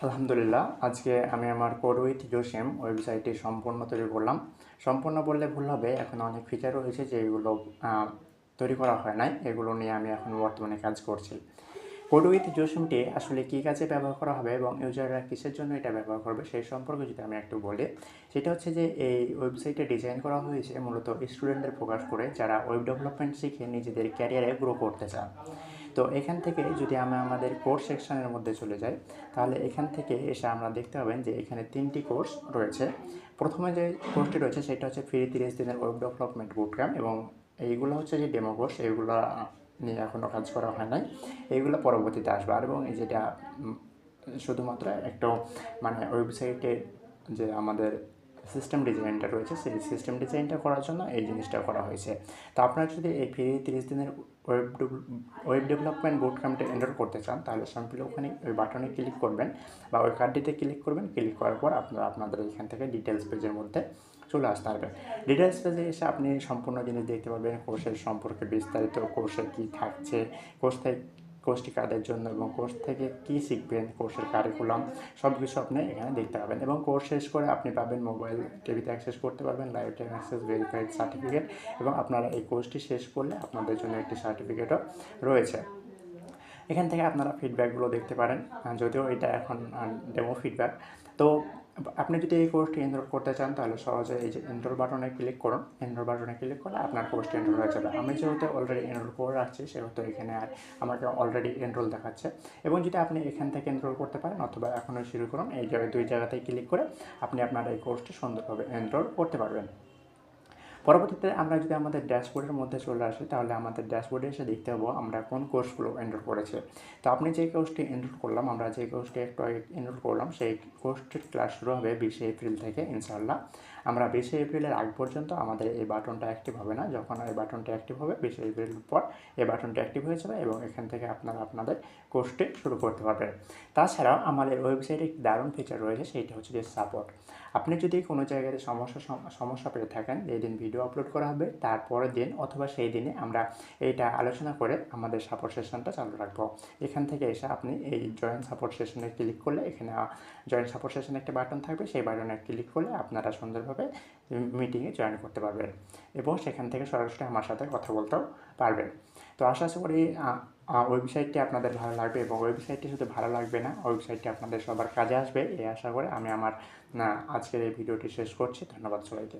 আলহামদুলিল্লাহ, আজকে আমি আমার কোড উইথ জোসেম ওয়েবসাইটটি সম্পূর্ণ তৈরি করলাম। সম্পূর্ণ বললে ভুল হবে, এখন অনেক ফিচার রয়েছে যেগুলো তৈরি করা হয় নাই, এগুলো নিয়ে আমি এখন বর্তমানে কাজ করছি। কোড উইথ জোসেমটি আসলে কী কাজে ব্যবহার করা হবে এবং ইউজাররা কিসের জন্য এটা ব্যবহার করবে সেই সম্পর্কে যদি আমি একটু বলি, সেটা হচ্ছে যে এই ওয়েবসাইটে ডিজাইন করা হয়েছে মূলত স্টুডেন্টদের ফোকাস করে, যারা ওয়েব ডেভেলপমেন্ট শিখে নিজেদের ক্যারিয়ারে গ্রো করতে চান। তো এখান থেকে যদি আমরা আমাদের কোর্স সেকশনের মধ্যে চলে যাই, তাহলে এখান থেকে এসে আমরা দেখতে পাবেন যে এখানে 3টি কোর্স রয়েছে। প্রথমে যে কোর্সটি রয়েছে সেটা হচ্ছে ফ্রি 30 দিনের ওয়েব ডেভেলপমেন্ট বুটক্যাম্প, এবং এইগুলো হচ্ছে যে ডেমো কোর্স, এইগুলো নিয়ে এখনও কাজ করা হয় নাই, এইগুলো পরবর্তীতে আসবে। আর এবং এই যেটা শুধুমাত্র একটা ওয়েবসাইটের যে আমাদের সিস্টেম ডিজাইনটা রয়েছে, সেই সিস্টেম ডিজাইনটা করার জন্য এই জিনিসটা করা হয়েছে। তো আপনারা যদি এই ফ্রি 30 দিনের ওয়েব ডেভেলপমেন্ট বুট ক্যাম্পটা এনরোল করতে চান, তাহলে সিম্পলি ওখানে ওই বাটনে ক্লিক করবেন বা ওই কার্ডটিতে ক্লিক করবেন। ক্লিক করার পর আপনারা আপনাদের এখান থেকে ডিটেলস পেজের মধ্যে চলে আসতে পারবেন। ডিটেলস পেজে এসে আপনি সম্পূর্ণ জিনিস দেখতে পাবেন, কোর্সের সম্পর্কে বিস্তারিত, কোর্সে কী থাকছে, কোর্সটি কাদের জন্য এবং কোর্স থেকে কী শিখবেন, কোর্সের কারিকুলাম সব কিছু আপনি এখানে দেখতে পাবেন। এবং কোর্স শেষ করে আপনি পাবেন মোবাইল টিভিতে অ্যাক্সেস করতে পারবেন, live time access, verified certificate, এবং আপনারা এই কোর্সটি শেষ করলে আপনাদের জন্য একটি সার্টিফিকেটও রয়েছে। এখান থেকে আপনারা ফিডব্যাকগুলো দেখতে পারেন, যদিও এটা এখন ডেমো ফিডব্যাক। তো আপনি যদি এই কোর্সটি এনরোল করতে চান, তাহলে সহজে এই যে এনরোল বাটনে ক্লিক করুন। এনরোল বাটনে ক্লিক করলে আপনার কোর্সটি এনরোল হয়ে যাবে। আমি যেহেতু অলরেডি এনরোল করে রাখছি, সেহেতু এখানে আর আমাকে অলরেডি এনরোল দেখাচ্ছে। এবং যদি আপনি এখান থেকে এনরোল করতে পারেন অথবা এখনও শুরু করুন, এই জায়গায় দুই জায়গাতেই ক্লিক করে আপনি আপনার এই কোর্সটি সুন্দরভাবে এনরোল করতে পারবেন। পরবর্তীতে আমরা যদি আমাদের ড্যাশবোর্ডের মধ্যে চলে আসি, তাহলে আমাদের ড্যাশবোর্ডে এসে দেখতে পাবো আমরা কোন কোর্সগুলো এনরোল করেছে। তো আপনি যে কোর্সটি এনরোল করলাম, আমরা যে কোর্সটি একটু আগে এনরোল করলাম, সেই কোর্সটির ক্লাস শুরু হবে 20 এপ্রিল থেকে ইনশাআল্লাহ। আমরা 20 এপ্রিলের আগ পর্যন্ত আমাদের এই বাটনটা অ্যাক্টিভ হবে না। যখন এই বাটনটা অ্যাক্টিভ হবে 20 এপ্রিলের পর এই বাটনটা অ্যাক্টিভ হয়ে যাবে এবং এখান থেকে আপনারা আপনাদের কোর্সটি শুরু করতে পারবেন। তাছাড়াও আমাদের ওয়েবসাইটে একটি দারুণ ফিচার রয়েছে, সেইটা হচ্ছে যে সাপোর্ট। আপনি যদি কোনো জায়গায় সমস্যা পেয়ে থাকেন, যেদিন ভিডিও আপলোড করা হবে তারপরের দিন অথবা সেই দিনে আমরা এইটা আলোচনা করে আমাদের সাপোর্ট সেশনটা চালু রাখবো। এখান থেকে এসে আপনি এই জয়েন সাপোর্ট সেশনে ক্লিক করলে এখানে জয়েন সাপোর্ট সেশনে একটা বাটন থাকবে, সেই বাটনে ক্লিক করলে আপনারা সুন্দরভাবে মিটিংয়ে জয়েন করতে পারবেন এবং সেখান থেকে সরাসরি আমার সাথে কথা বলতেও পারবেন। তো আশা করি ওয়েবসাইটটি আপনাদের ভালো লাগবে, এবং ওয়েবসাইটটি শুধু ভালো লাগবে না, ওয়েবসাইটটি আপনাদের সবার কাজে আসবে এই আশা করে আমি আমার আজকের এই ভিডিওটি শেষ করছি। ধন্যবাদ সবাইকে।